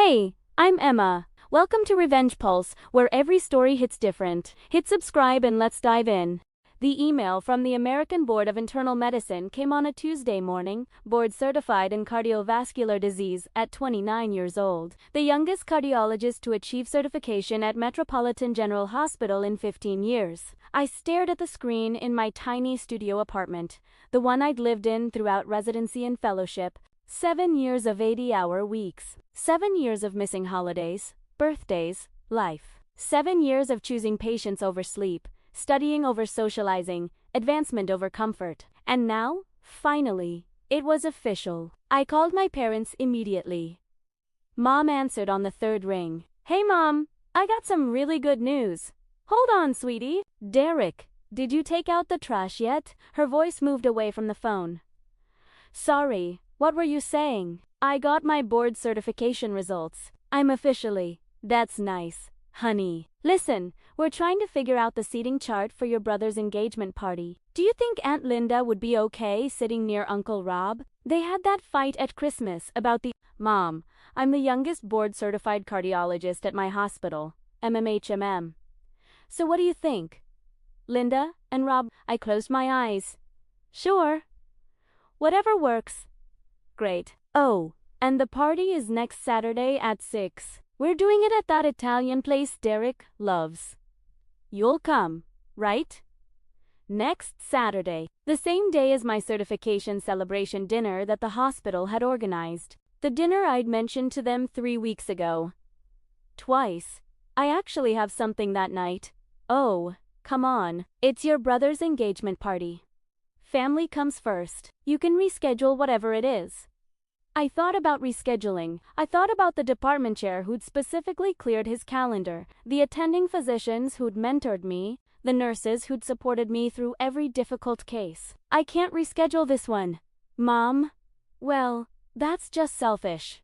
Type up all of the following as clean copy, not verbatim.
Hey, I'm Emma. Welcome to Revenge Pulse, where every story hits different. Hit subscribe and let's dive in. The email from the American Board of Internal Medicine came on a Tuesday morning, board certified in cardiovascular disease at 29 years old, the youngest cardiologist to achieve certification at Metropolitan General Hospital in 15 years. I stared at the screen in my tiny studio apartment, the one I'd lived in throughout residency and fellowship. 7 years of 80-hour weeks. 7 years of missing holidays, birthdays, life. 7 years of choosing patience over sleep, studying over socializing, advancement over comfort. And now, finally, it was official. I called my parents immediately. Mom answered on the third ring. Hey Mom, I got some really good news. Hold on, sweetie. Derek, did you take out the trash yet? Her voice moved away from the phone. Sorry, what were you saying? I got my board certification results. I'm officially. That's nice, honey. Listen, we're trying to figure out the seating chart for your brother's engagement party. Do you think Aunt Linda would be okay sitting near Uncle Rob? They had that fight at Christmas about the... Mom, I'm the youngest board-certified cardiologist at my hospital, MMHMM. So what do you think? Linda and Rob? I closed my eyes. Sure. Whatever works. Great. Oh, and the party is next Saturday at 6. We're doing it at that Italian place Derek loves. You'll come, right? Next Saturday, the same day as my certification celebration dinner that the hospital had organized. The dinner I'd mentioned to them 3 weeks ago. Twice. I actually have something that night. Oh, come on. It's your brother's engagement party. Family comes first. You can reschedule whatever it is. I thought about rescheduling. I thought about the department chair who'd specifically cleared his calendar, the attending physicians who'd mentored me, the nurses who'd supported me through every difficult case. I can't reschedule this one. Mom? Well, that's just selfish.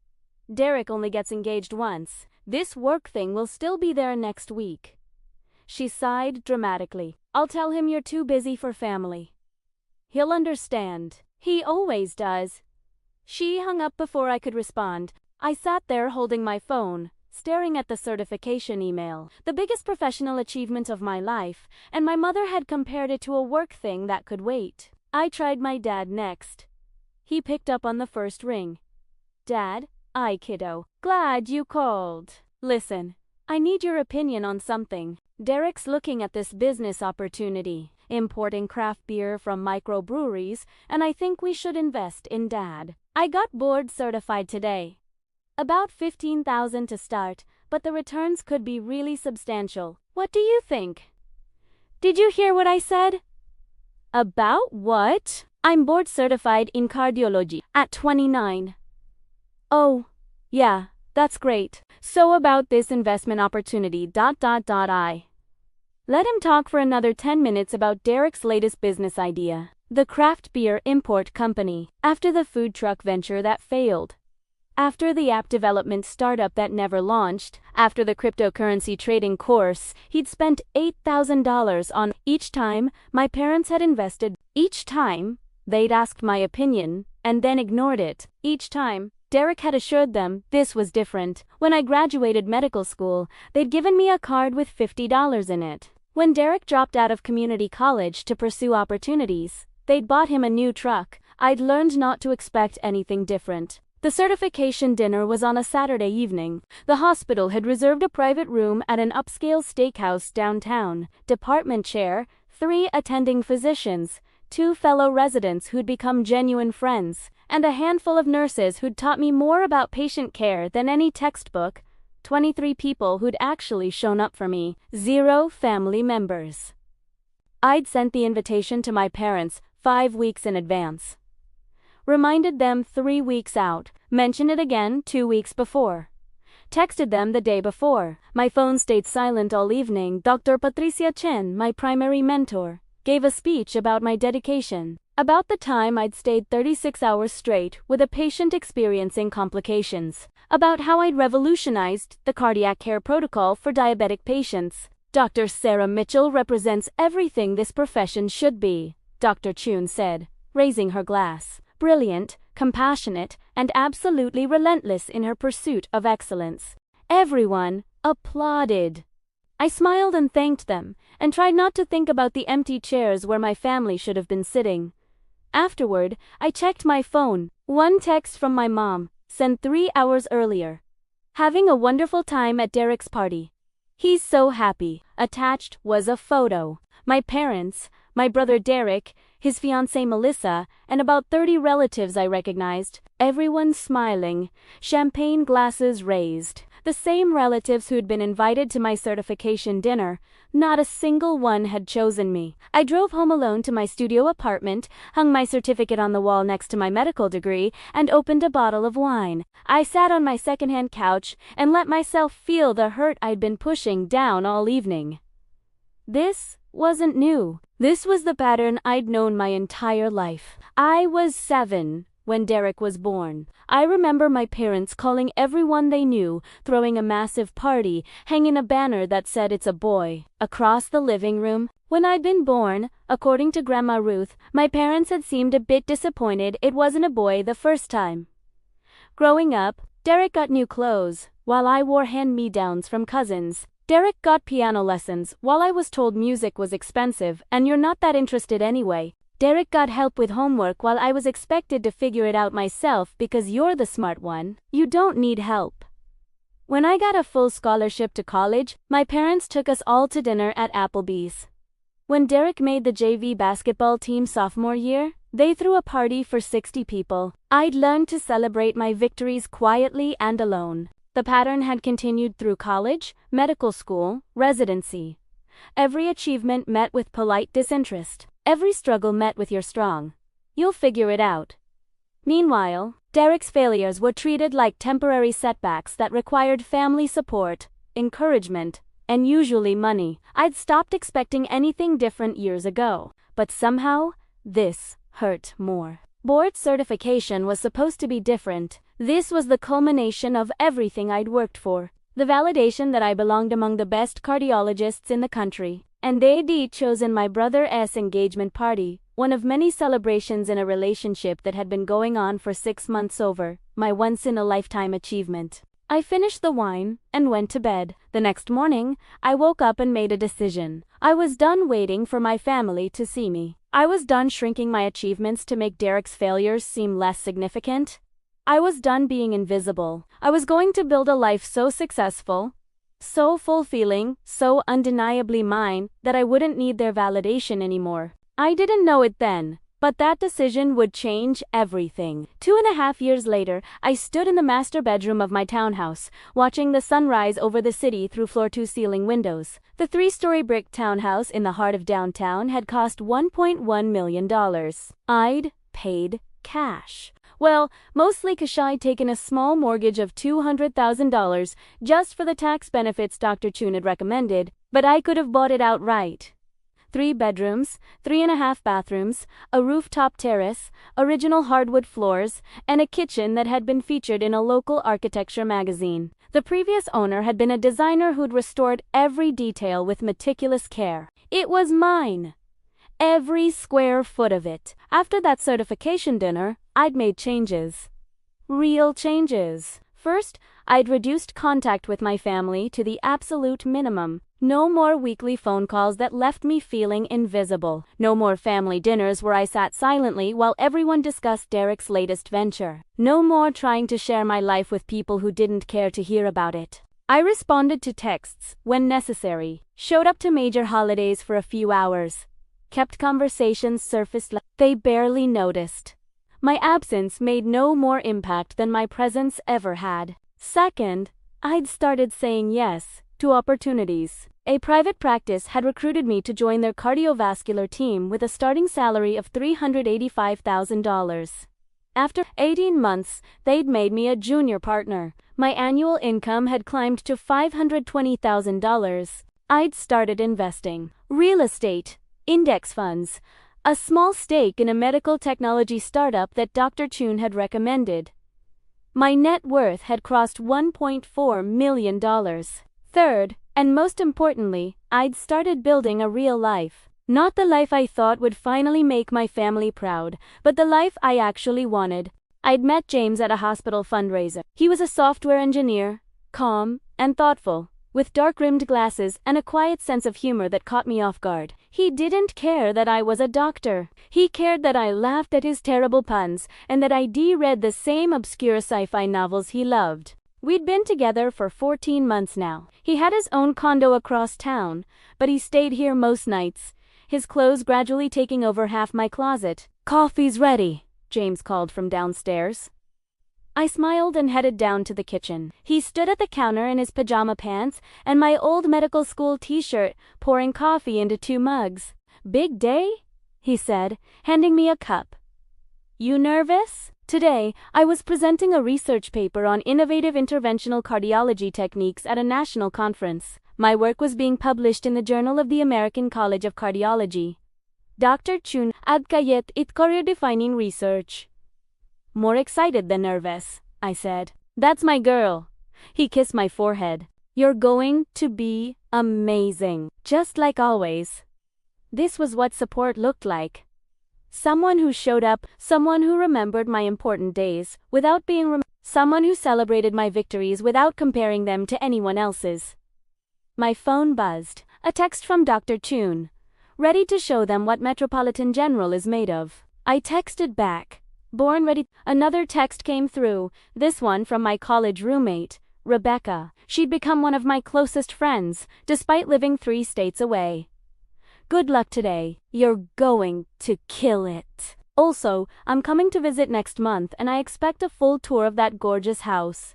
Derek only gets engaged once. This work thing will still be there next week. She sighed dramatically. I'll tell him you're too busy for family. He'll understand. He always does. She hung up before I could respond. I sat there holding my phone, staring at the certification email, the biggest professional achievement of my life, and my mother had compared it to a work thing that could wait. I tried my dad next. He picked up on the first ring. Dad? Aye, kiddo. Glad you called. Listen, I need your opinion on something. Derek's looking at this business opportunity, importing craft beer from microbreweries, and I think we should invest in Dad. I got board certified today. About $15,000 to start, but the returns could be really substantial. What do you think? Did you hear what I said? About what? I'm board certified in cardiology at 29. Oh, yeah, that's great. So about this investment opportunity. I let him talk for another 10 minutes about Derek's latest business idea. The craft beer import company. After the food truck venture that failed. After the app development startup that never launched. After the cryptocurrency trading course he'd spent $8,000 on. Each time my parents had invested. Each time they'd asked my opinion and then ignored it. Each time Derek had assured them this was different. When I graduated medical school, they'd given me a card with $50 in it. When Derek dropped out of community college to pursue opportunities, they'd bought him a new truck. I'd learned not to expect anything different. The certification dinner was on a Saturday evening. The hospital had reserved a private room at an upscale steakhouse downtown. Department chair, 3 attending physicians, 2 fellow residents who'd become genuine friends, and a handful of nurses who'd taught me more about patient care than any textbook. 23 people who'd actually shown up for me. 0 family members. I'd sent the invitation to my parents 5 weeks in advance. Reminded them 3 weeks out. Mentioned it again 2 weeks before. Texted them the day before. My phone stayed silent all evening. Dr. Patricia Chen, my primary mentor, gave a speech about my dedication. About the time I'd stayed 36 hours straight with a patient experiencing complications. About how I'd revolutionized the cardiac care protocol for diabetic patients. Dr. Sarah Mitchell represents everything this profession should be, Dr. Chun said, raising her glass. Brilliant, compassionate, and absolutely relentless in her pursuit of excellence. Everyone applauded. I smiled and thanked them, and tried not to think about the empty chairs where my family should have been sitting. Afterward, I checked my phone. One text from my mom, sent 3 hours earlier. Having a wonderful time at Derek's party. He's so happy. Attached was a photo. My parents, my brother Derek, his fiancée Melissa, and about 30 relatives I recognized. Everyone smiling, champagne glasses raised. The same relatives who'd been invited to my certification dinner. Not a single one had chosen me. I drove home alone to my studio apartment, hung my certificate on the wall next to my medical degree, and opened a bottle of wine. I sat on my secondhand couch and let myself feel the hurt I'd been pushing down all evening. This wasn't new. This was the pattern I'd known my entire life. I was 7 when Derek was born. I remember my parents calling everyone they knew, throwing a massive party, hanging a banner that said "It's a boy" across the living room. When I'd been born, according to Grandma Ruth, my parents had seemed a bit disappointed it wasn't a boy the first time. Growing up, Derek got new clothes, while I wore hand-me-downs from cousins. Derek got piano lessons, while I was told music was expensive, and you're not that interested anyway. Derek got help with homework while I was expected to figure it out myself because you're the smart one. You don't need help. When I got a full scholarship to college, my parents took us all to dinner at Applebee's. When Derek made the JV basketball team sophomore year, they threw a party for 60 people. I'd learned to celebrate my victories quietly and alone. The pattern had continued through college, medical school, residency. Every achievement met with polite disinterest. Every struggle met with "you're strong. You'll figure it out." Meanwhile, Derek's failures were treated like temporary setbacks that required family support, encouragement, and usually money. I'd stopped expecting anything different years ago, but somehow, this hurt more. Board certification was supposed to be different. This was the culmination of everything I'd worked for. The validation that I belonged among the best cardiologists in the country. And they'd chosen my brother's engagement party, one of many celebrations in a relationship that had been going on for 6 months over, my once-in-a-lifetime achievement. I finished the wine and went to bed. The next morning, I woke up and made a decision. I was done waiting for my family to see me. I was done shrinking my achievements to make Derek's failures seem less significant. I was done being invisible. I was going to build a life so successful, so fulfilling, so undeniably mine, that I wouldn't need their validation anymore. I didn't know it then, but that decision would change everything. 2.5 years later, I stood in the master bedroom of my townhouse, watching the sunrise over the city through floor-to-ceiling windows. The 3-story brick townhouse in the heart of downtown had cost $1.1 million. I'd paid cash. Well, mostly 'cause I'd taken a small mortgage of $200,000 just for the tax benefits Dr. Chun had recommended, but I could have bought it outright. 3 bedrooms, 3.5 bathrooms, a rooftop terrace, original hardwood floors, and a kitchen that had been featured in a local architecture magazine. The previous owner had been a designer who'd restored every detail with meticulous care. It was mine. Every square foot of it. After that certification dinner, I'd made changes. Real changes. First, I'd reduced contact with my family to the absolute minimum. No more weekly phone calls that left me feeling invisible. No more family dinners where I sat silently while everyone discussed Derek's latest venture. No more trying to share my life with people who didn't care to hear about it. I responded to texts when necessary, showed up to major holidays for a few hours, kept conversations surfaced like they barely noticed. My absence made no more impact than my presence ever had. Second, I'd started saying yes to opportunities. A private practice had recruited me to join their cardiovascular team with a starting salary of $385,000. After 18 months, they'd made me a junior partner. My annual income had climbed to $520,000. I'd started investing. Real estate, index funds, a small stake in a medical technology startup that Dr. Chun had recommended. My net worth had crossed $1.4 million. Third, and most importantly, I'd started building a real life. Not the life I thought would finally make my family proud, but the life I actually wanted. I'd met James at a hospital fundraiser. He was a software engineer, calm and thoughtful, with dark-rimmed glasses and a quiet sense of humor that caught me off guard. He didn't care that I was a doctor. He cared that I laughed at his terrible puns and that I read the same obscure sci-fi novels he loved. We'd been together for 14 months now. He had his own condo across town, but he stayed here most nights, his clothes gradually taking over half my closet. "Coffee's ready," James called from downstairs. I smiled and headed down to the kitchen. He stood at the counter in his pajama pants and my old medical school t-shirt, pouring coffee into 2 mugs. "Big day?" he said, handing me a cup. "You nervous?" Today, I was presenting a research paper on innovative interventional cardiology techniques at a national conference. My work was being published in the Journal of the American College of Cardiology. Dr. Chun adkayet it career-defining research. "More excited than nervous," I said. "That's my girl." He kissed my forehead. "You're going to be amazing, just like always." This was what support looked like. Someone who showed up, someone who remembered my important days without being someone who celebrated my victories without comparing them to anyone else's. My phone buzzed. A text from Dr. Chun. "Ready to show them what Metropolitan General is made of." I texted back. "Born ready." Another text came through, this one from my college roommate, Rebecca. She'd become one of my closest friends, despite living 3 states away. "Good luck today. You're going to kill it. Also, I'm coming to visit next month and I expect a full tour of that gorgeous house.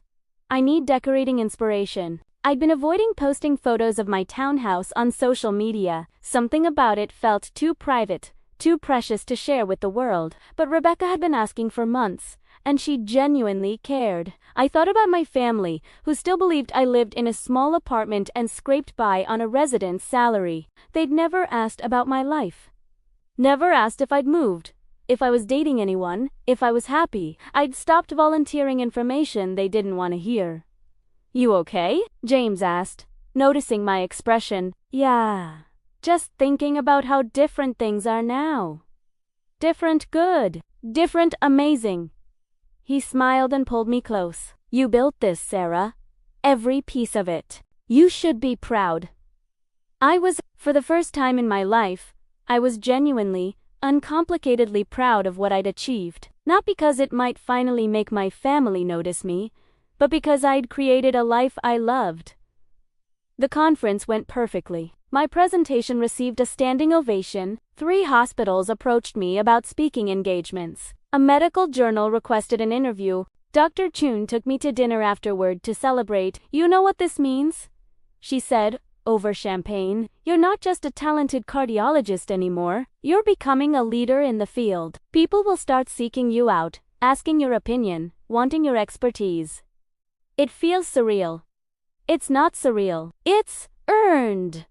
I need decorating inspiration." I'd been avoiding posting photos of my townhouse on social media. Something about it felt too private, too precious to share with the world. But Rebecca had been asking for months, and she genuinely cared. I thought about my family, who still believed I lived in a small apartment and scraped by on a resident's salary. They'd never asked about my life. Never asked if I'd moved, if I was dating anyone, if I was happy. I'd stopped volunteering information they didn't want to hear. "You okay?" James asked, noticing my expression. "Yeah. Just thinking about how different things are now. Different good. Different amazing." He smiled and pulled me close. "You built this, Sarah. Every piece of it. You should be proud." For the first time in my life, I was genuinely, uncomplicatedly proud of what I'd achieved. Not because it might finally make my family notice me, but because I'd created a life I loved. The conference went perfectly. My presentation received a standing ovation. 3 hospitals approached me about speaking engagements. A medical journal requested an interview. Dr. Chun took me to dinner afterward to celebrate. "You know what this means?" she said, over champagne. "You're not just a talented cardiologist anymore. You're becoming a leader in the field. People will start seeking you out, asking your opinion, wanting your expertise." It feels surreal. It's not surreal. It's earned.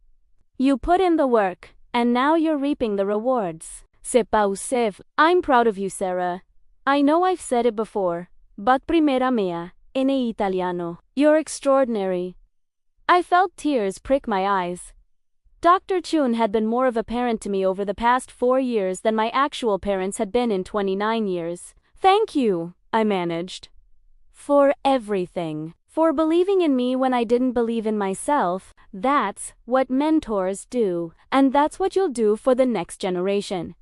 You put in the work, and now you're reaping the rewards. C'est pas usef. I'm proud of you, Sarah. I know I've said it before, but primera mea, en italiano. You're extraordinary. I felt tears prick my eyes. Dr. Chun had been more of a parent to me over the past 4 years than my actual parents had been in 29 years. "Thank you," I managed. "For everything. For believing in me when I didn't believe in myself. That's what mentors do. And that's what you'll do for the next generation."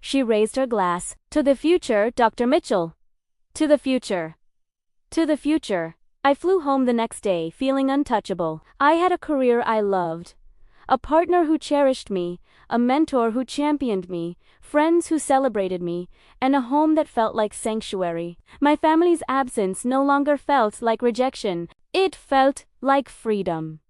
She raised her glass. "To the future, Dr. Mitchell." "To the future." "To the future." I flew home the next day, feeling untouchable. I had a career I loved. A partner who cherished me, a mentor who championed me, friends who celebrated me, and a home that felt like sanctuary. My family's absence no longer felt like rejection. It felt like freedom.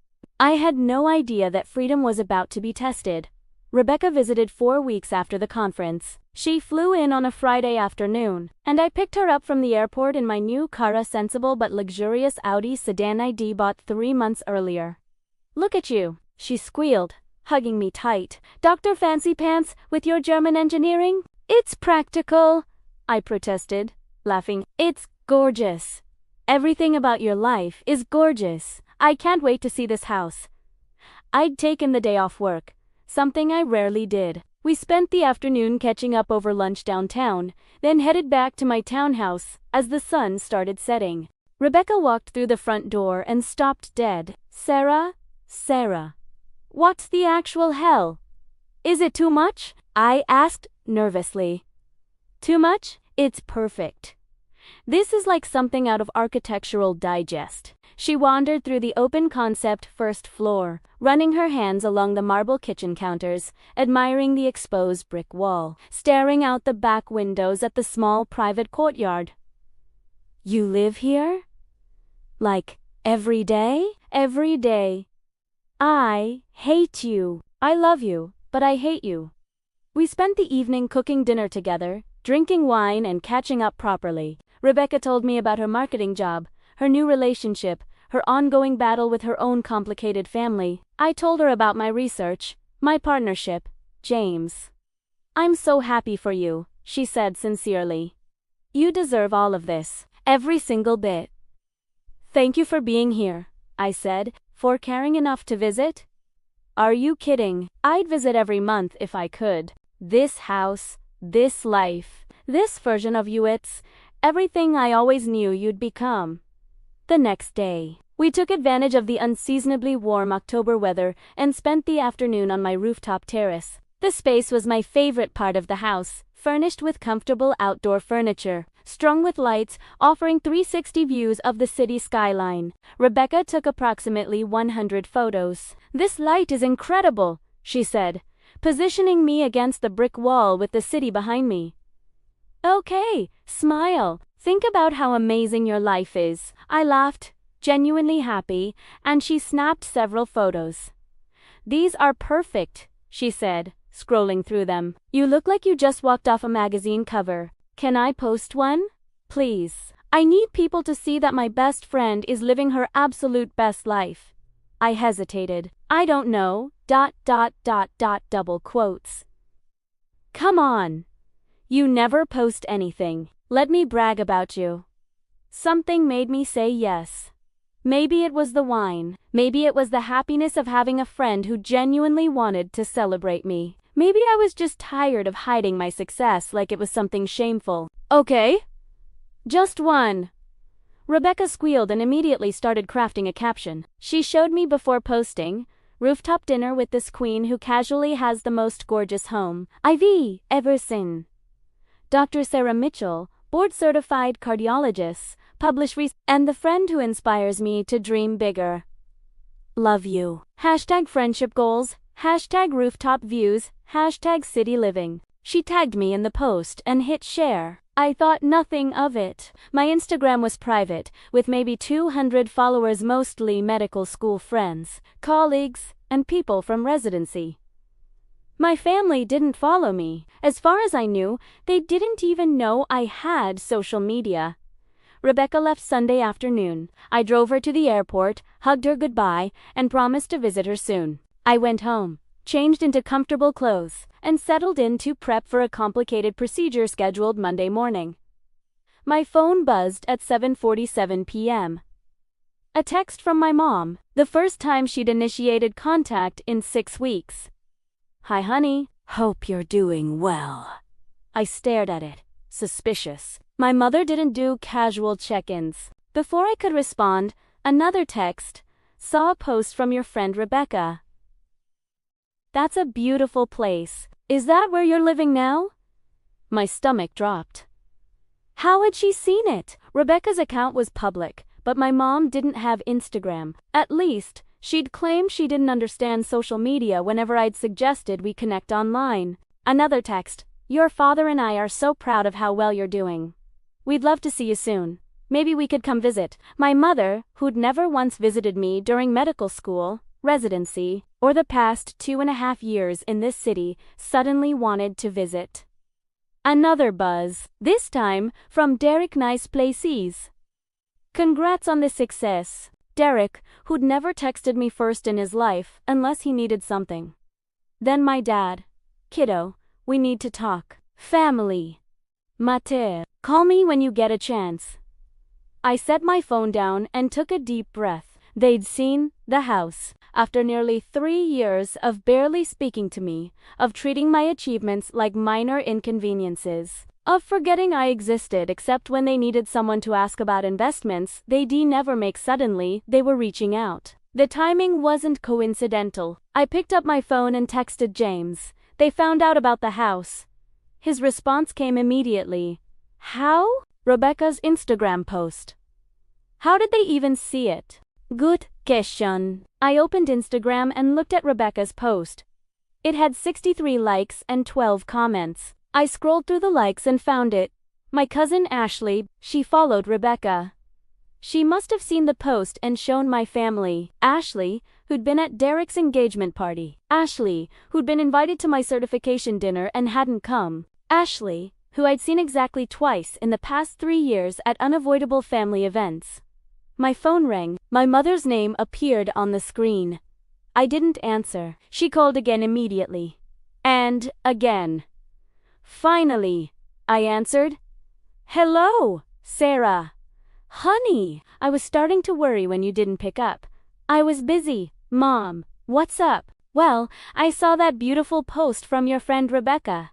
I had no idea that freedom was about to be tested. Rebecca visited 4 weeks after the conference. She flew in on a Friday afternoon, and I picked her up from the airport in my new Cara sensible but luxurious Audi sedan I'd bought 3 months earlier. "Look at you," she squealed, hugging me tight. "Dr. Fancy Pants, with your German engineering?" "It's practical," I protested, laughing. "It's gorgeous. Everything about your life is gorgeous. I can't wait to see this house." I'd taken the day off work, something I rarely did. We spent the afternoon catching up over lunch downtown, then headed back to my townhouse as the sun started setting. Rebecca walked through the front door and stopped dead. Sarah, what the actual hell? Is it too much? I asked nervously. Too much? It's perfect. This is like something out of Architectural Digest. She wandered through the open concept first floor, running her hands along the marble kitchen counters, admiring the exposed brick wall, staring out the back windows at the small private courtyard. You live here? Like, every day? Every day. I hate you. I love you, but I hate you. We spent the evening cooking dinner together, drinking wine and catching up properly. Rebecca told me about her marketing job, her new relationship, her ongoing battle with her own complicated family. I told her about my research, my partnership, James. I'm so happy for you, she said sincerely. You deserve all of this, every single bit. Thank you for being here, I said, for caring enough to visit. Are you kidding? I'd visit every month if I could. This house, this life, this version of you, it's everything I always knew you'd become. The next day, we took advantage of the unseasonably warm October weather and spent the afternoon on my rooftop terrace. The space was my favorite part of the house, furnished with comfortable outdoor furniture, strung with lights, offering 360 views of the city skyline. Rebecca took approximately 100 photos. This light is incredible, she said, positioning me against the brick wall with the city behind me. Okay, smile. Think about how amazing your life is. I laughed, genuinely happy, and she snapped several photos. These are perfect, she said, scrolling through them. You look like you just walked off a magazine cover. Can I post one? Please. I need people to see that my best friend is living her absolute best life. I hesitated. I don't know, ... double quotes. Come on. You never post anything. Let me brag about you. Something made me say yes. Maybe it was the wine. Maybe it was the happiness of having a friend who genuinely wanted to celebrate me. Maybe I was just tired of hiding my success like it was something shameful. Okay. Just one. Rebecca squealed and immediately started crafting a caption. She showed me before posting, rooftop dinner with this queen who casually has the most gorgeous home I've ever seen. Dr. Sarah Mitchell, board-certified cardiologist, published and the friend who inspires me to dream bigger. Love you. Hashtag friendship goals, hashtag rooftop views, hashtag city living. She tagged me in the post and hit share. I thought nothing of it. My Instagram was private, with maybe 200 followers, mostly medical school friends, colleagues, and people from residency. My family didn't follow me. As far as I knew, they didn't even know I had social media. Rebecca left Sunday afternoon. I drove her to the airport, hugged her goodbye, and promised to visit her soon. I went home, changed into comfortable clothes, and settled in to prep for a complicated procedure scheduled Monday morning. My phone buzzed at 7:47 p.m. A text from my mom, the first time she'd initiated contact in 6 weeks. Hi honey, hope you're doing well. I stared at it, suspicious. My mother didn't do casual check-ins. Before I could respond, another text, saw a post from your friend Rebecca. That's a beautiful place. Is that where you're living now? My stomach dropped. How had she seen it? Rebecca's account was public, but my mom didn't have Instagram. At least, she'd claimed she didn't understand social media whenever I'd suggested we connect online. Another text. Your father and I are so proud of how well you're doing. We'd love to see you soon. Maybe we could come visit. My mother, who'd never once visited me during medical school, residency, or the past 2.5 years in this city, suddenly wanted to visit. Another buzz, this time from Derek Nice Places. Congrats on the success. Derek, who'd never texted me first in his life, unless he needed something. Then my dad. Kiddo, we need to talk. Family. Mater, call me when you get a chance. I set my phone down and took a deep breath. They'd seen the house. After nearly 3 years of barely speaking to me, of treating my achievements like minor inconveniences, of forgetting I existed except when they needed someone to ask about investments they'd never make suddenly, they were reaching out. The timing wasn't coincidental. I picked up my phone and texted James. They found out about the house. His response came immediately. How? Rebecca's Instagram post. How did they even see it? Good question. I opened Instagram and looked at Rebecca's post. It had 63 likes and 12 comments. I scrolled through the likes and found it. My cousin Ashley, she followed Rebecca. She must have seen the post and shown my family. Ashley, who'd been at Derek's engagement party. Ashley, who'd been invited to my certification dinner and hadn't come. Ashley, who I'd seen exactly twice in the past 3 years at unavoidable family events. My phone rang. My mother's name appeared on the screen. I didn't answer. She called again immediately. And again. Finally, I answered. Hello, Sarah. Honey, I was starting to worry when you didn't pick up. I was busy. Mom, what's up? Well, I saw that beautiful post from your friend Rebecca.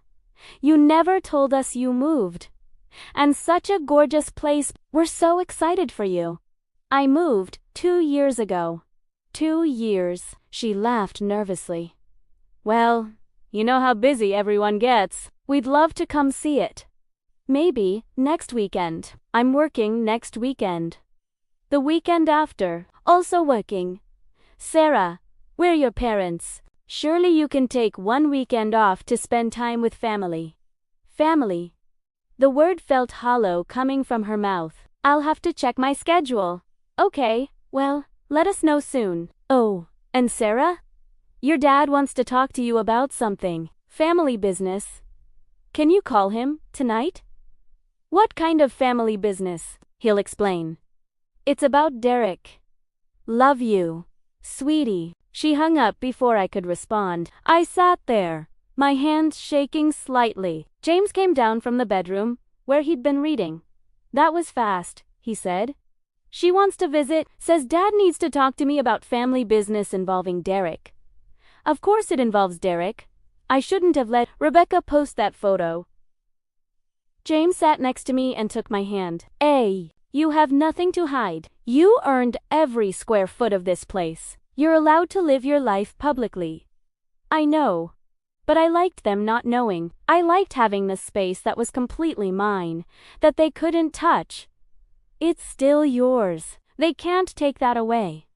You never told us you moved. And such a gorgeous place. We're so excited for you. I moved 2 years ago. 2 years. She laughed nervously. Well, you know how busy everyone gets. We'd love to come see it. Maybe next weekend. I'm working next weekend. The weekend after, also working. Sarah, we're your parents. Surely you can take 1 weekend off to spend time with family. Family. The word felt hollow coming from her mouth. I'll have to check my schedule. Okay, well, let us know soon. Oh, and Sarah? Your dad wants to talk to you about something. Family business. Can you call him tonight? What kind of family business? He'll explain. It's about Derek. Love you, sweetie. She hung up before I could respond. I sat there, my hands shaking slightly. James came down from the bedroom, where he'd been reading. That was fast, he said. She wants to visit, says Dad needs to talk to me about family business involving Derek. Of course it involves Derek. I shouldn't have let Rebecca post that photo. James sat next to me and took my hand. Hey, you have nothing to hide. You earned every square foot of this place. You're allowed to live your life publicly. I know. But I liked them not knowing. I liked having the space that was completely mine, that they couldn't touch. It's still yours. They can't take that away.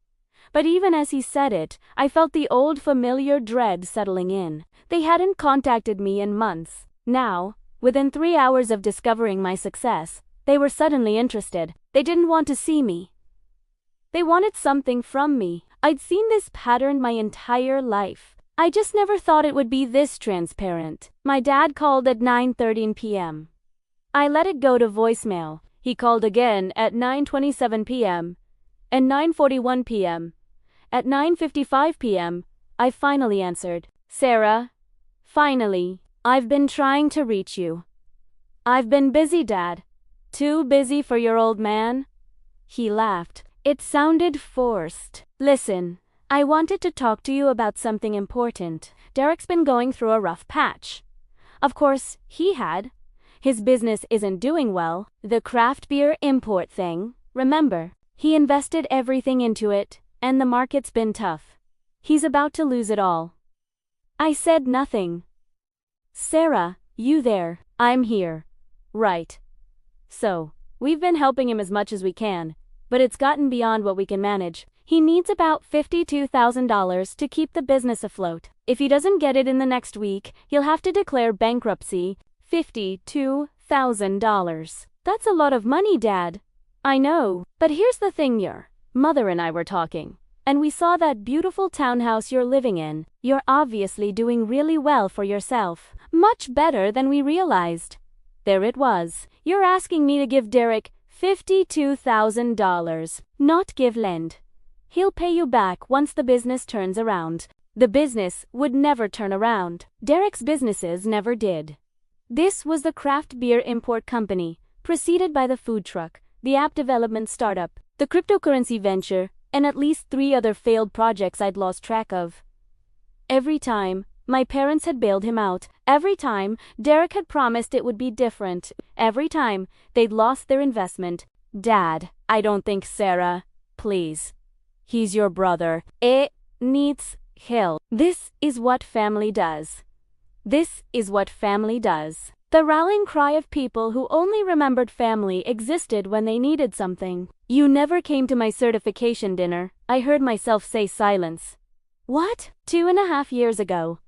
But even as he said it, I felt the old familiar dread settling in. They hadn't contacted me in months. Now, within 3 hours of discovering my success, they were suddenly interested. They didn't want to see me. They wanted something from me. I'd seen this pattern my entire life. I just never thought it would be this transparent. My dad called at 9:13 p.m. I let it go to voicemail. He called again at 9:27 p.m. and 9:41 p.m. At 9:55 p.m., I finally answered. Sarah, finally, I've been trying to reach you. I've been busy, Dad. Too busy for your old man? He laughed. It sounded forced. Listen, I wanted to talk to you about something important. Derek's been going through a rough patch. Of course, he had. His business isn't doing well. The craft beer import thing, remember? He invested everything into it, and the market's been tough. He's about to lose it all. I said nothing. Sarah, you there? I'm here. Right. So, we've been helping him as much as we can, but it's gotten beyond what we can manage. He needs about $52,000 to keep the business afloat. If he doesn't get it in the next week, he'll have to declare bankruptcy. $52,000. That's a lot of money, Dad. I know, but here's the thing, your mother and I were talking, and we saw that beautiful townhouse you're living in. You're obviously doing really well for yourself. Much better than we realized. There it was. You're asking me to give Derek $52,000. Not give lend. He'll pay you back once the business turns around. The business would never turn around. Derek's businesses never did. This was the craft beer import company, preceded by the food truck, the app development startup, the cryptocurrency venture, and at least 3 other failed projects I'd lost track of. Every time, my parents had bailed him out. Every time, Derek had promised it would be different. Every time, they'd lost their investment. Dad, I don't think Sarah. Please. He's your brother. It needs help. This is what family does. This is what family does. The rallying cry of people who only remembered family existed when they needed something. You never came to my certification dinner, I heard myself say. Silence. What? 2.5 years ago,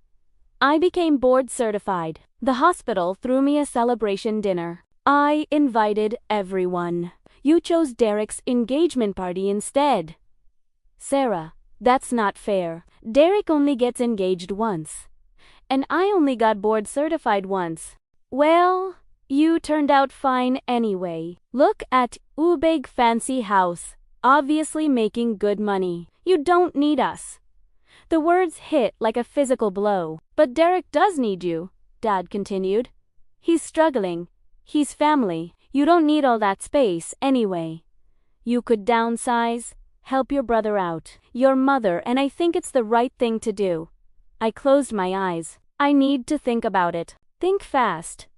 I became board certified. The hospital threw me a celebration dinner. I invited everyone. You chose Derek's engagement party instead. Sarah, that's not fair. Derek only gets engaged once. And I only got board certified once. Well, you turned out fine anyway. Look at your big fancy house, obviously making good money. You don't need us. The words hit like a physical blow. But Derek does need you, Dad continued. He's struggling. He's family. You don't need all that space anyway. You could downsize, help your brother out, your mother, and I think it's the right thing to do. I closed my eyes. I need to think about it. Think fast.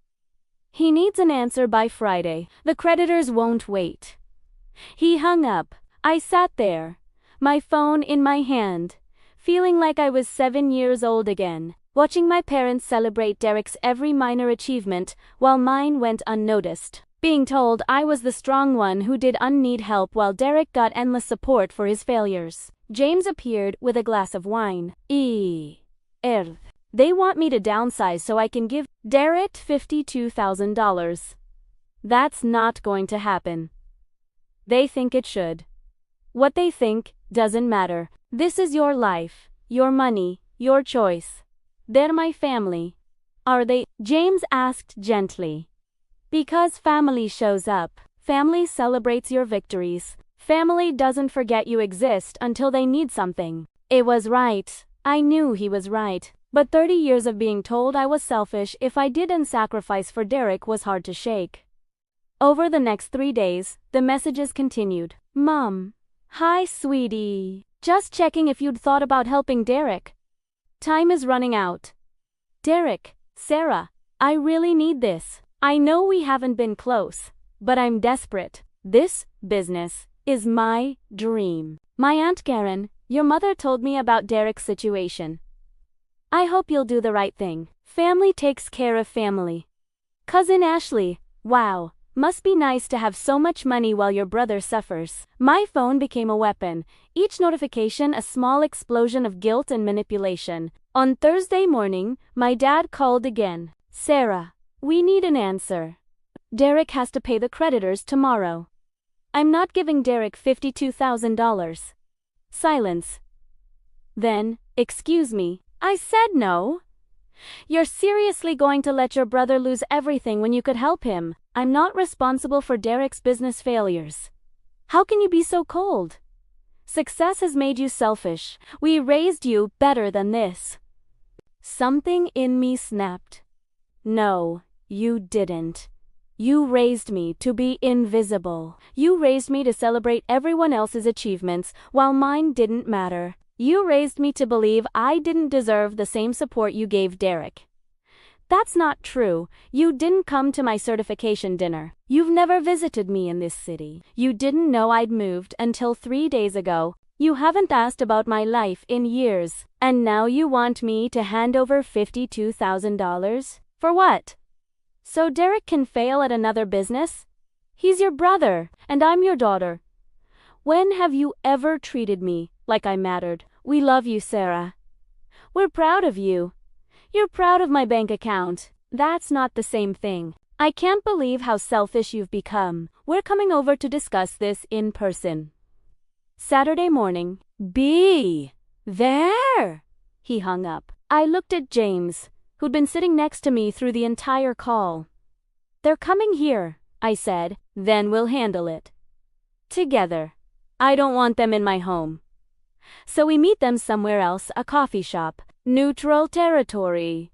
He needs an answer by Friday. The creditors won't wait. He hung up. I sat there, my phone in my hand, feeling like I was 7 years old again, watching my parents celebrate Derek's every minor achievement while mine went unnoticed. Being told I was the strong one who didn't need help while Derek got endless support for his failures. James appeared with a glass of wine. They want me to downsize so I can give Derek $52,000. That's not going to happen. They think it should. What they think doesn't matter. This is your life, your money, your choice. They're my family. Are they? James asked gently. Because family shows up. Family celebrates your victories. Family doesn't forget you exist until they need something. It was right. I knew he was right. But 30 years of being told I was selfish if I didn't sacrifice for Derek was hard to shake. Over the next 3 days, the messages continued. Mom. Hi, sweetie. Just checking if you'd thought about helping Derek. Time is running out. Derek, Sarah, I really need this. I know we haven't been close, but I'm desperate. This business is my dream. My Aunt Karen, your mother told me about Derek's situation. I hope you'll do the right thing. Family takes care of family. Cousin Ashley, wow, must be nice to have so much money while your brother suffers. My phone became a weapon, each notification a small explosion of guilt and manipulation. On Thursday morning, my dad called again. Sarah, we need an answer. Derek has to pay the creditors tomorrow. I'm not giving Derek $52,000. Silence. Then, excuse me. I said no. You're seriously going to let your brother lose everything when you could help him? I'm not responsible for Derek's business failures. How can you be so cold? Success has made you selfish. We raised you better than this. Something in me snapped. No, you didn't. You raised me to be invisible. You raised me to celebrate everyone else's achievements while mine didn't matter. You raised me to believe I didn't deserve the same support you gave Derek. That's not true. You didn't come to my certification dinner. You've never visited me in this city. You didn't know I'd moved until 3 days ago. You haven't asked about my life in years. And now you want me to hand over $52,000? For what? So Derek can fail at another business? He's your brother, and I'm your daughter. When have you ever treated me like I mattered? We love you, Sarah. We're proud of you. You're proud of my bank account. That's not the same thing. I can't believe how selfish you've become. We're coming over to discuss this in person. Saturday morning. Be there. He hung up. I looked at James, who'd been sitting next to me through the entire call. They're coming here, I said. Then we'll handle it together. I don't want them in my home. So we meet them somewhere else, a coffee shop. Neutral territory.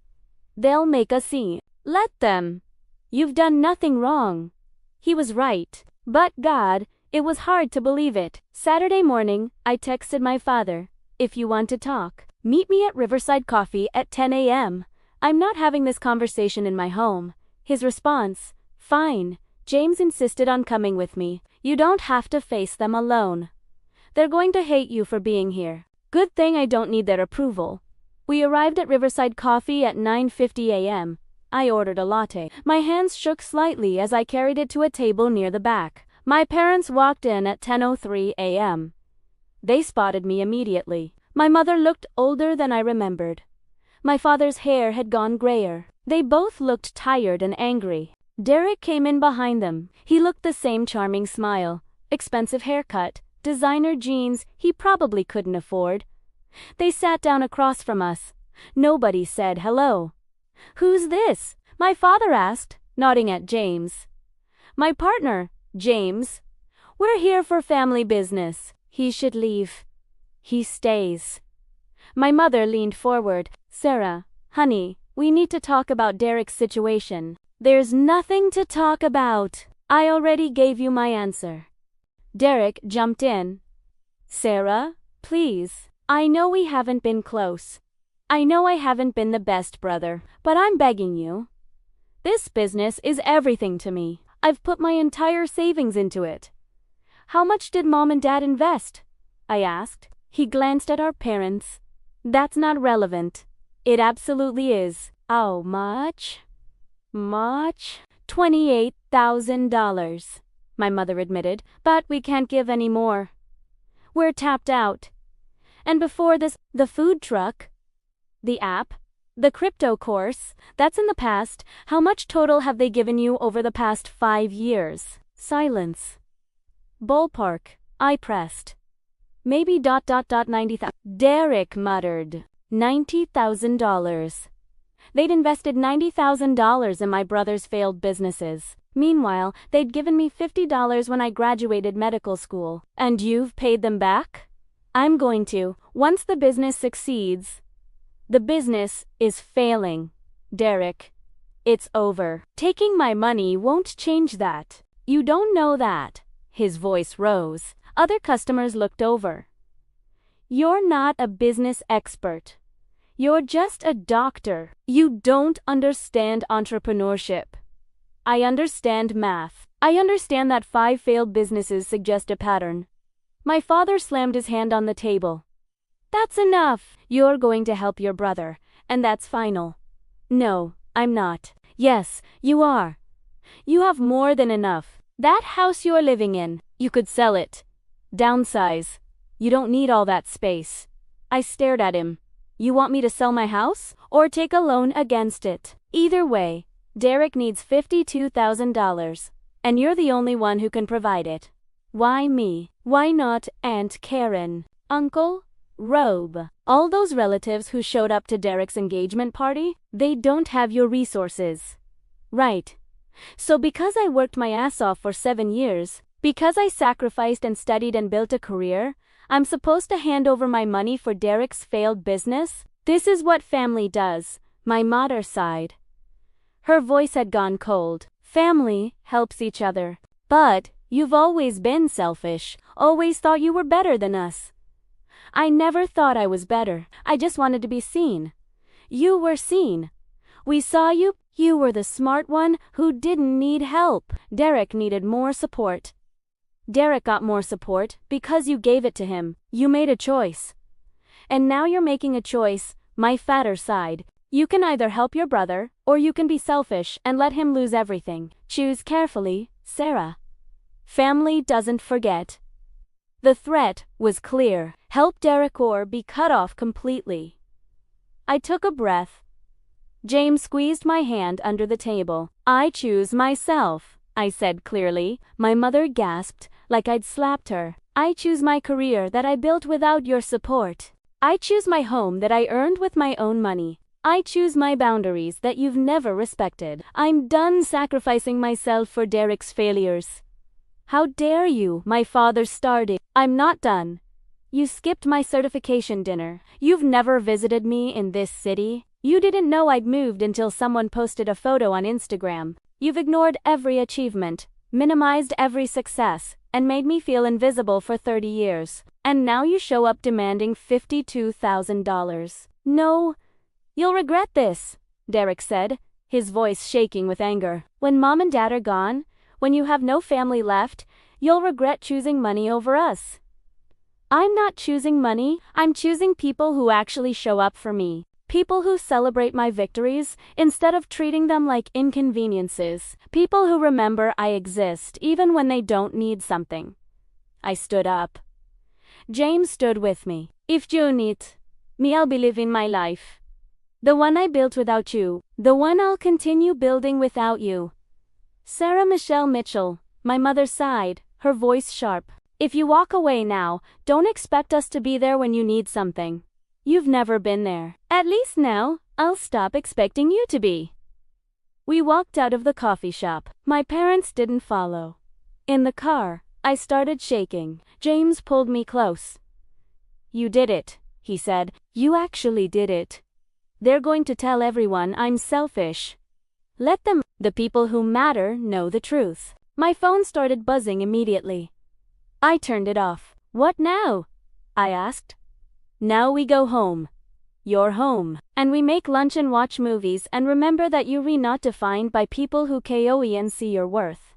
They'll make a scene. Let them. You've done nothing wrong. He was right. But God It was hard to believe it. Saturday morning, I texted my father, "If you want to talk, meet me at Riverside Coffee at 10 a.m. I'm not having this conversation in my home." His response, "Fine." James insisted on coming with me. "You don't have to face them alone. They're going to hate you for being here." Good thing I don't need their approval. We arrived at Riverside Coffee at 9:50 a.m. I ordered a latte. My hands shook slightly as I carried it to a table near the back. My parents walked in at 10:03 a.m. They spotted me immediately. My mother looked older than I remembered. My father's hair had gone grayer. They both looked tired and angry. Derek came in behind them. He looked the same charming smile, expensive haircut, designer jeans he probably couldn't afford. They sat down across from us. Nobody said hello. "Who's this?" my father asked, nodding at James. "My partner, James. We're here for family business." "He should leave." "He stays." My mother leaned forward. "Sarah, honey, we need to talk about Derek's situation." "There's nothing to talk about. I already gave you my answer." Derek jumped in. "Sarah, please. I know we haven't been close. I know I haven't been the best brother, but I'm begging you. This business is everything to me. I've put my entire savings into it." "How much did Mom and Dad invest?" I asked. He glanced at our parents. "That's not relevant." "It absolutely is." "How much?" "Much?" $28,000. My mother admitted, "But we can't give any more. We're tapped out." "And before this, the food truck, the app, the crypto course, that's in the past. How much total have they given you over the past 5 years?" Silence. "Ballpark," I pressed. "Maybe 90,000. Derek muttered. $90,000. They'd invested $90,000 in my brother's failed businesses. Meanwhile, they'd given me $50 when I graduated medical school. "And you've paid them back?" "I'm going to, once the business succeeds." "The business is failing, Derek. It's over. Taking my money won't change that." "You don't know that." His voice rose. Other customers looked over. "You're not a business expert. You're just a doctor. You don't understand entrepreneurship." "I understand math. I understand that 5 failed businesses suggest a pattern." My father slammed his hand on the table. "That's enough. You're going to help your brother, and that's final." "No, I'm not." "Yes, you are. You have more than enough. That house you're living in, you could sell it. Downsize. You don't need all that space." I stared at him. "You want me to sell my house, or take a loan against it? Either way, Derek needs $52,000, and you're the only one who can provide it." "Why me? Why not Aunt Karen, Uncle Robe, all those relatives who showed up to Derek's engagement party? They don't have your resources." "Right. So because I worked my ass off for 7 years, because I sacrificed and studied and built a career, I'm supposed to hand over my money for Derek's failed business? This is what family does." My mother sighed. Her voice had gone cold. "Family helps each other. But you've always been selfish, always thought you were better than us." "I never thought I was better. I just wanted to be seen." "You were seen. We saw you. You were the smart one who didn't need help." Derek needed more support. Derek got more support because you gave it to him. You made a choice. And now you're making a choice. My father sighed. "You can either help your brother, or you can be selfish and let him lose everything. Choose carefully, Sarah. Family doesn't forget." The threat was clear. Help Derek or be cut off completely. I took a breath. James squeezed my hand under the table. "I choose myself," I said clearly. My mother gasped, like I'd slapped her. "I choose my career that I built without your support. I choose my home that I earned with my own money. I choose my boundaries that you've never respected. I'm done sacrificing myself for Derek's failures." "How dare you?" my father started. "I'm not done. You skipped my certification dinner. You've never visited me in this city. You didn't know I'd moved until someone posted a photo on Instagram. You've ignored every achievement, minimized every success, and made me feel invisible for 30 years. And now you show up demanding $52,000. No, you'll regret this, Derek said, his voice shaking with anger. When Mom and Dad are gone, when you have no family left, you'll regret choosing money over us. I'm not choosing money, I'm choosing people who actually show up for me. People who celebrate my victories instead of treating them like inconveniences. People who remember I exist even when they don't need something. I stood up. James stood with me. If you need me, I'll be living my life. The one I built without you. The one I'll continue building without you. Sarah Michelle Mitchell, my mother sighed, her voice sharp. If you walk away now, don't expect us to be there when you need something. You've never been there. At least now, I'll stop expecting you to be. We walked out of the coffee shop. My parents didn't follow. In the car, I started shaking. James pulled me close. You did it, he said. You actually did it. They're going to tell everyone I'm selfish. Let them, the people who matter, know the truth. My phone started buzzing immediately. I turned it off. What now? I asked. Now we go home. You're home. And we make lunch and watch movies and remember that you're not defined by people who can't see your worth.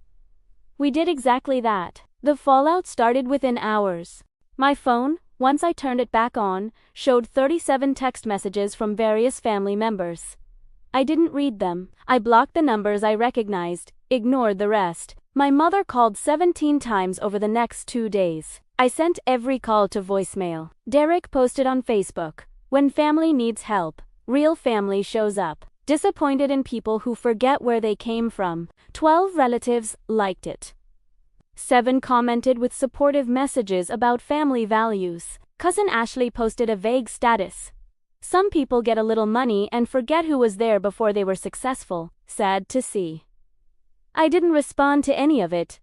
We did exactly that. The fallout started within hours. My phone, once I turned it back on, showed 37 text messages from various family members. I didn't read them. I blocked the numbers I recognized, ignored the rest. My mother called 17 times over the next 2 days. I sent every call to voicemail. Derek posted on Facebook, when family needs help, real family shows up. Disappointed in people who forget where they came from. 12 relatives liked it. 7 commented with supportive messages about family values. Cousin Ashley posted a vague status. Some people get a little money and forget who was there before they were successful. Sad to see. I didn't respond to any of it.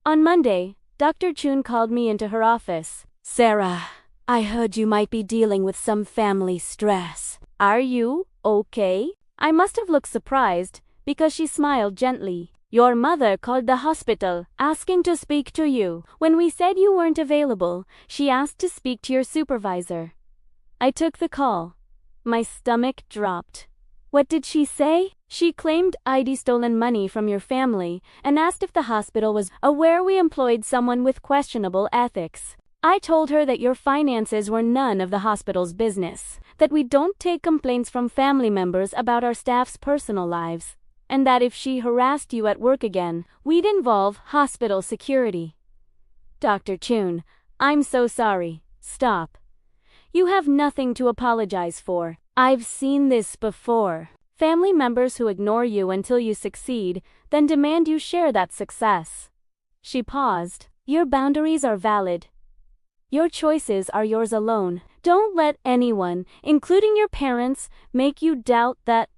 On Monday, Dr. Chun called me into her office. Sarah, I heard you might be dealing with some family stress. Are you okay? I must have looked surprised, because she smiled gently. Your mother called the hospital, asking to speak to you. When we said you weren't available, she asked to speak to your supervisor. I took the call. My stomach dropped. What did she say? She claimed I'd stolen money from your family and asked if the hospital was aware we employed someone with questionable ethics. I told her that your finances were none of the hospital's business, that we don't take complaints from family members about our staff's personal lives, and that if she harassed you at work again, we'd involve hospital security. Dr. Chun, I'm so sorry. Stop. You have nothing to apologize for. I've seen this before. Family members who ignore you until you succeed, then demand you share that success. She paused. Your boundaries are valid. Your choices are yours alone. Don't let anyone, including your parents, make you doubt that.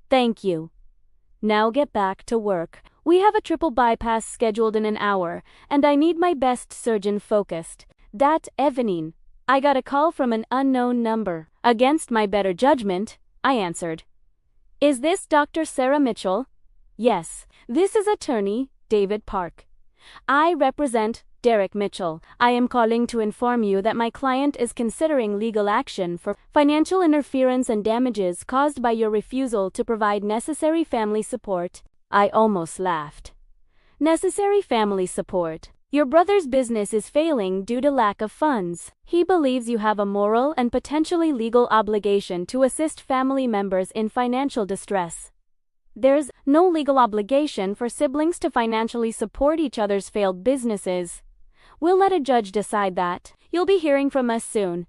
Thank you. Now get back to work. We have a triple bypass scheduled in an hour, and I need my best surgeon focused. That evening, I got a call from an unknown number. Against my better judgment, I answered. Is this Dr. Sarah Mitchell? Yes, this is attorney David Park. I represent Derek Mitchell. I am calling to inform you that my client is considering legal action for financial interference and damages caused by your refusal to provide necessary family support. I almost laughed. Necessary family support. Your brother's business is failing due to lack of funds. He believes you have a moral and potentially legal obligation to assist family members in financial distress. There's no legal obligation for siblings to financially support each other's failed businesses. We'll let a judge decide that. You'll be hearing from us soon.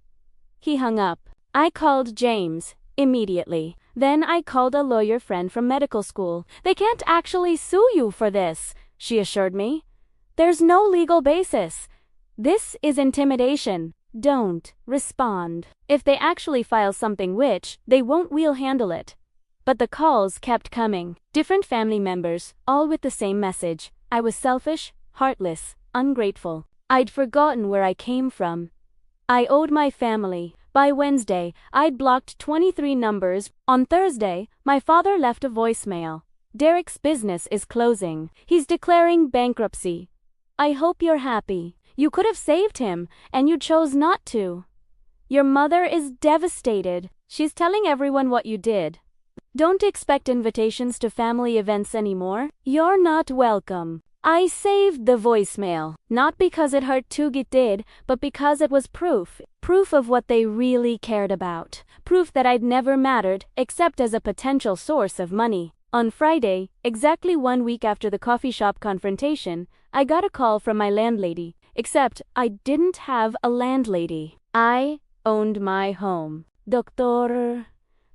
He hung up. I called James immediately. Then I called a lawyer friend from medical school. They can't actually sue you for this, she assured me. There's no legal basis. This is intimidation. Don't respond. If they actually file something, which they won't, we'll handle it. But the calls kept coming. Different family members, all with the same message. I was selfish, heartless, ungrateful. I'd forgotten where I came from. I owed my family. By Wednesday, I'd blocked 23 numbers. On Thursday, my father left a voicemail. Derek's business is closing. He's declaring bankruptcy. I hope you're happy. You could have saved him, and you chose not to. Your mother is devastated. She's telling everyone what you did. Don't expect invitations to family events anymore. You're not welcome. I saved the voicemail, not because it hurt to get did, but because it was proof of what they really cared about. Proof that I'd never mattered, except as a potential source of money. On Friday, exactly 1 week after the coffee shop confrontation, I got a call from my landlady, except I didn't have a landlady. I owned my home. Dr.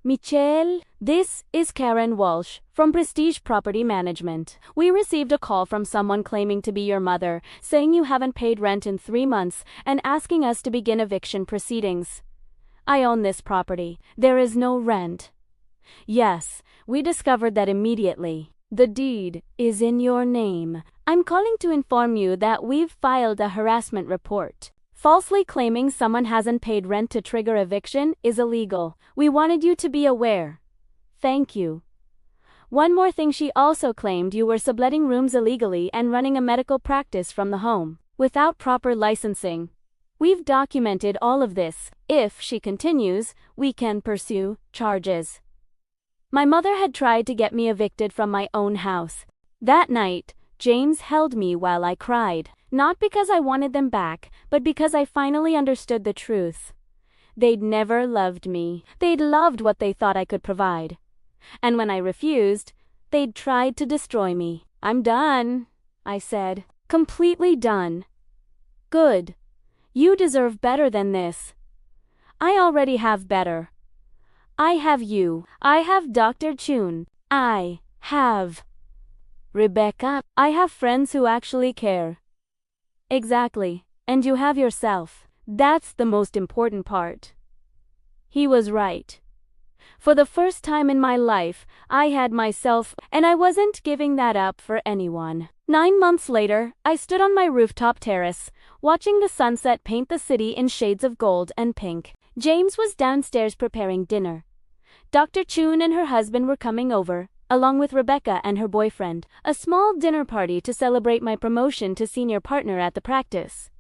Michelle, this is Karen Walsh from Prestige Property Management. We received a call from someone claiming to be your mother, saying you haven't paid rent in 3 months and asking us to begin eviction proceedings. I own this property. There is no rent. Yes, we discovered that immediately. The deed is in your name. I'm calling to inform you that we've filed a harassment report. Falsely claiming someone hasn't paid rent to trigger eviction is illegal. We wanted you to be aware. Thank you. One more thing, she also claimed you were subletting rooms illegally and running a medical practice from the home, without proper licensing. We've documented all of this. If she continues, we can pursue charges. My mother had tried to get me evicted from my own house. That night, James held me while I cried. Not because I wanted them back, but because I finally understood the truth. They'd never loved me. They'd loved what they thought I could provide. And when I refused, they'd tried to destroy me. I'm done, I said. Completely done. Good. You deserve better than this. I already have better. I have you. I have Dr. Chun. I have Rebecca. I have friends who actually care. Exactly. And you have yourself. That's the most important part. He was right. For the first time in my life, I had myself, and I wasn't giving that up for anyone. 9 months later, I stood on my rooftop terrace, watching the sunset paint the city in shades of gold and pink. James was downstairs preparing dinner. Dr. Chun and her husband were coming over, along with Rebecca and her boyfriend, a small dinner party to celebrate my promotion to senior partner at the practice.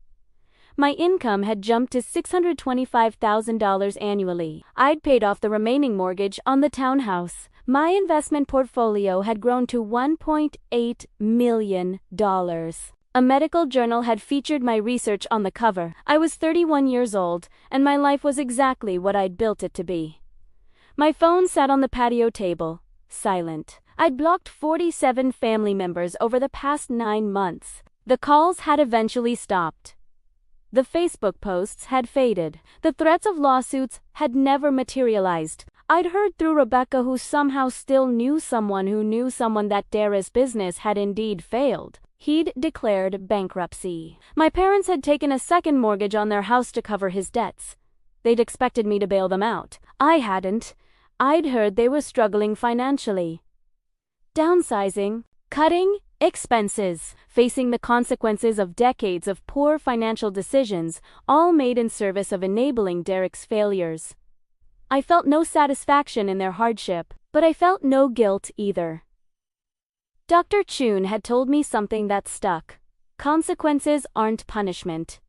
My income had jumped to $625,000 annually. I'd paid off the remaining mortgage on the townhouse. My investment portfolio had grown to $1.8 million. A medical journal had featured my research on the cover. I was 31 years old, and my life was exactly what I'd built it to be. My phone sat on the patio table, silent. I'd blocked 47 family members over the past 9 months. The calls had eventually stopped. The Facebook posts had faded. The threats of lawsuits had never materialized. I'd heard through Rebecca, who somehow still knew someone who knew someone, that Dara's business had indeed failed. He'd declared bankruptcy. My parents had taken a second mortgage on their house to cover his debts. They'd expected me to bail them out. I hadn't. I'd heard they were struggling financially. Downsizing, cutting expenses, facing the consequences of decades of poor financial decisions, all made in service of enabling Derek's failures. I felt no satisfaction in their hardship, but I felt no guilt either. Dr. Chun had told me something that stuck. Consequences aren't punishment.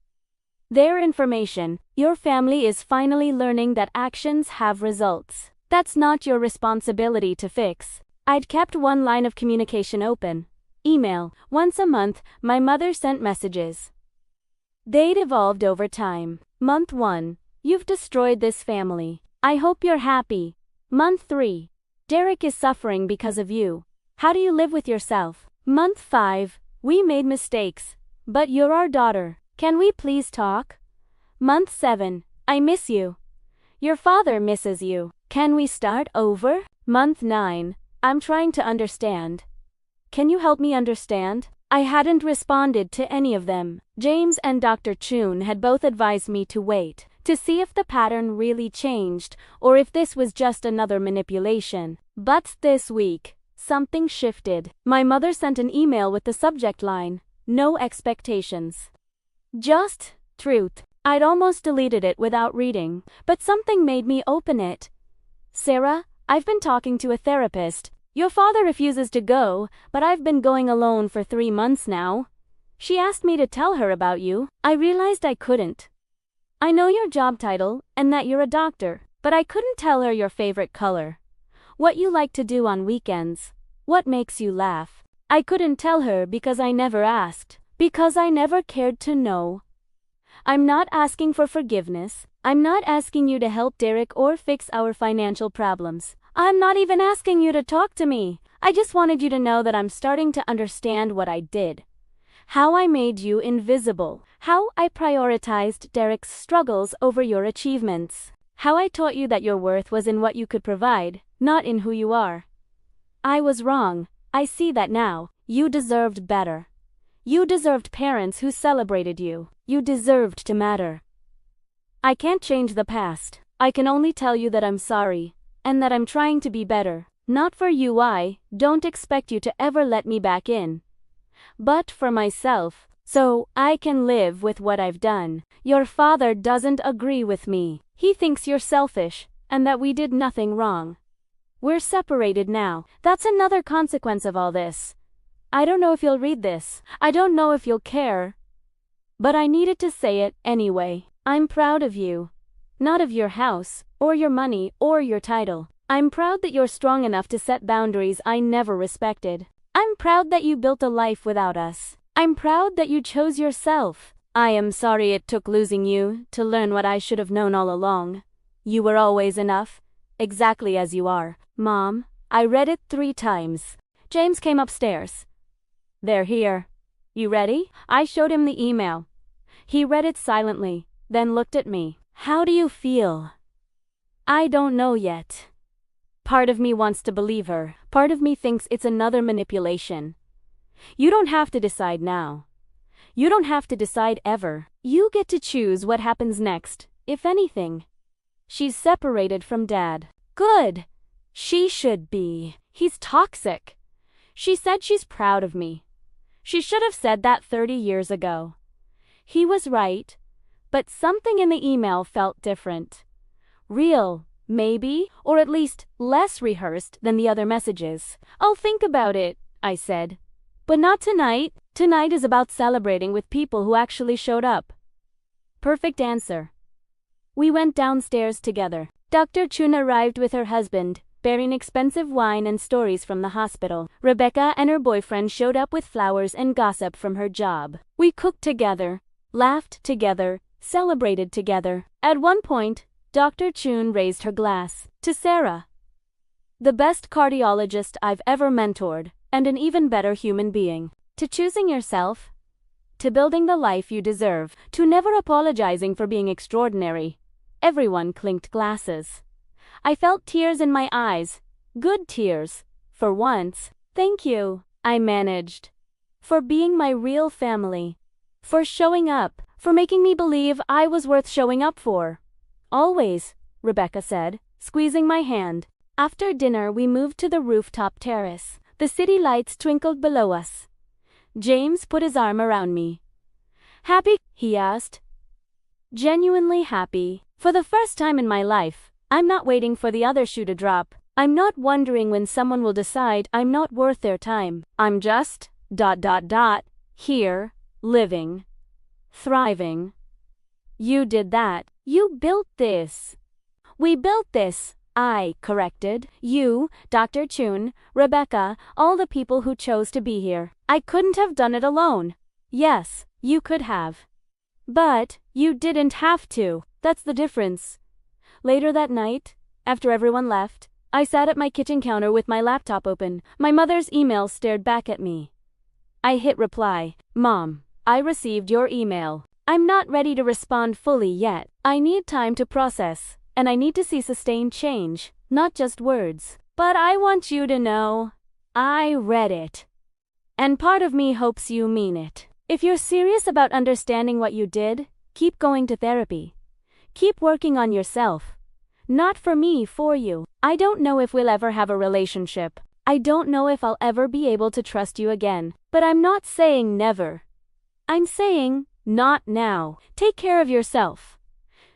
They're information. Your family is finally learning that actions have results. That's not your responsibility to fix. I'd kept one line of communication open. Email. Once a month, my mother sent messages. They'd evolved over time. Month 1. You've destroyed this family. I hope you're happy. Month 3. Derek is suffering because of you. How do you live with yourself? Month 5. We made mistakes, but you're our daughter. Can we please talk? Month 7. I miss you. Your father misses you. Can we start over? Month 9. I'm trying to understand. Can you help me understand? I hadn't responded to any of them. James and Dr. Chun had both advised me to wait, to see if the pattern really changed, or if this was just another manipulation. But this week, something shifted. My mother sent an email with the subject line, "No expectations." Just truth. I'd almost deleted it without reading, but something made me open it. Sarah, I've been talking to a therapist. Your father refuses to go, but I've been going alone for 3 months now. She asked me to tell her about you. I realized I couldn't. I know your job title and that you're a doctor, but I couldn't tell her your favorite color, what you like to do on weekends, what makes you laugh. I couldn't tell her because I never asked, because I never cared to know. I'm not asking for forgiveness. I'm not asking you to help Derek or fix our financial problems. I'm not even asking you to talk to me. I just wanted you to know that I'm starting to understand what I did. How I made you invisible. How I prioritized Derek's struggles over your achievements. How I taught you that your worth was in what you could provide, not in who you are. I was wrong. I see that now. You deserved better. You deserved parents who celebrated you. You deserved to matter. I can't change the past. I can only tell you that I'm sorry, and that I'm trying to be better. Not for you, I don't expect you to ever let me back in. But for myself, so I can live with what I've done. Your father doesn't agree with me. He thinks you're selfish, and that we did nothing wrong. We're separated now. That's another consequence of all this. I don't know if you'll read this. I don't know if you'll care. But I needed to say it anyway. I'm proud of you. Not of your house, or your money, or your title. I'm proud that you're strong enough to set boundaries I never respected. I'm proud that you built a life without us. I'm proud that you chose yourself. I am sorry it took losing you to learn what I should have known all along. You were always enough, exactly as you are. Mom, I read it 3 times. James came upstairs. They're here. You ready? I showed him the email. He read it silently, then looked at me. How do you feel? I don't know yet. Part of me wants to believe her. Part of me thinks it's another manipulation. You don't have to decide now. You don't have to decide ever. You get to choose what happens next, if anything. She's separated from Dad. Good. She should be. He's toxic. She said she's proud of me. She should have said that 30 years ago. He was right, but something in the email felt different. Real, maybe, or at least less rehearsed than the other messages. I'll think about it, I said. But not tonight. Tonight is about celebrating with people who actually showed up. Perfect answer. We went downstairs together. Dr. Chun arrived with her husband, bearing expensive wine and stories from the hospital. Rebecca and her boyfriend showed up with flowers and gossip from her job. We cooked together, laughed together, celebrated together. At one point, Dr. Chun raised her glass to Sarah, the best cardiologist I've ever mentored, and an even better human being. To choosing yourself, to building the life you deserve, to never apologizing for being extraordinary. Everyone clinked glasses. I felt tears in my eyes. Good tears. For once. Thank you, I managed. For being my real family. For showing up. For making me believe I was worth showing up for. Always, Rebecca said, squeezing my hand. After dinner we moved to the rooftop terrace. The city lights twinkled below us. James put his arm around me. Happy? He asked. Genuinely happy. For the first time in my life, I'm not waiting for the other shoe to drop. I'm not wondering when someone will decide I'm not worth their time. I'm just, here, living, thriving. You did that. You built this. We built this, I corrected. You, Dr. Chun, Rebecca, all the people who chose to be here. I couldn't have done it alone. Yes, you could have. But you didn't have to. That's the difference. Later that night, after everyone left, I sat at my kitchen counter with my laptop open. My mother's email stared back at me. I hit reply. Mom, I received your email. I'm not ready to respond fully yet. I need time to process, and I need to see sustained change, not just words. But I want you to know, I read it. And part of me hopes you mean it. If you're serious about understanding what you did, keep going to therapy. Keep working on yourself. Not for me, for you. I don't know if we'll ever have a relationship. I don't know if I'll ever be able to trust you again. But I'm not saying never. I'm saying, not now. Take care of yourself.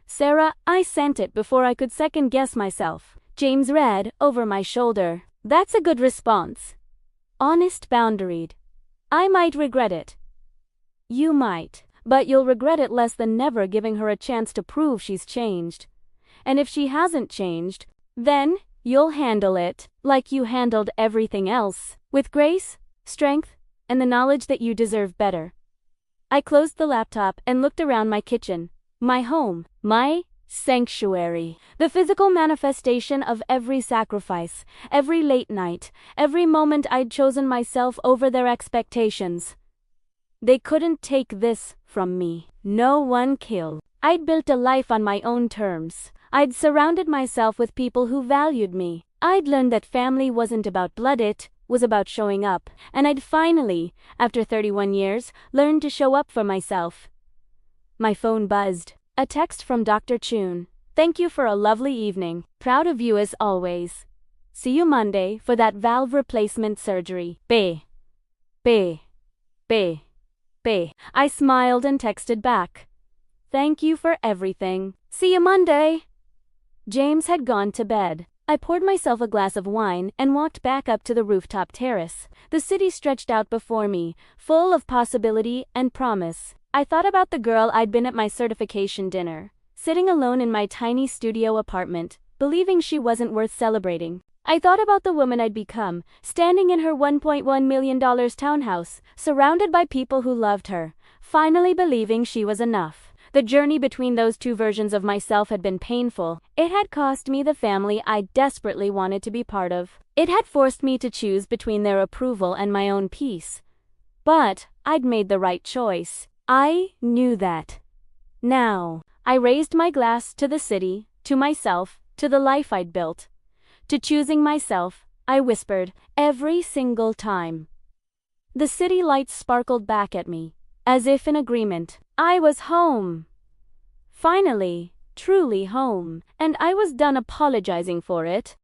Sarah, I sent it before I could second guess myself. James read, over my shoulder. That's a good response. Honest boundaried. I might regret it. You might, but you'll regret it less than never giving her a chance to prove she's changed. And if she hasn't changed, then you'll handle it like you handled everything else, with grace, strength, and the knowledge that you deserve better. I closed the laptop and looked around my kitchen, my home, my sanctuary, the physical manifestation of every sacrifice, every late night, every moment I'd chosen myself over their expectations. They couldn't take this from me. No one killed. I'd built a life on my own terms. I'd surrounded myself with people who valued me. I'd learned that family wasn't about blood, it was about showing up. And I'd finally, after 31 years, learned to show up for myself. My phone buzzed. A text from Dr. Chun. Thank you for a lovely evening. Proud of you as always. See you Monday for that valve replacement surgery. B. B. B. B. I smiled and texted back. Thank you for everything. See you Monday. James had gone to bed. I poured myself a glass of wine and walked back up to the rooftop terrace. The city stretched out before me, full of possibility and promise. I thought about the girl I'd been at my certification dinner, sitting alone in my tiny studio apartment, believing she wasn't worth celebrating. I thought about the woman I'd become, standing in her $1.1 million townhouse, surrounded by people who loved her, finally believing she was enough. The journey between those two versions of myself had been painful. It had cost me the family I desperately wanted to be part of. It had forced me to choose between their approval and my own peace. But I'd made the right choice. I knew that. Now, I raised my glass to the city, to myself, to the life I'd built. To choosing myself, I whispered, every single time. The city lights sparkled back at me, as if in agreement. I was home. Finally, truly home, and I was done apologizing for it.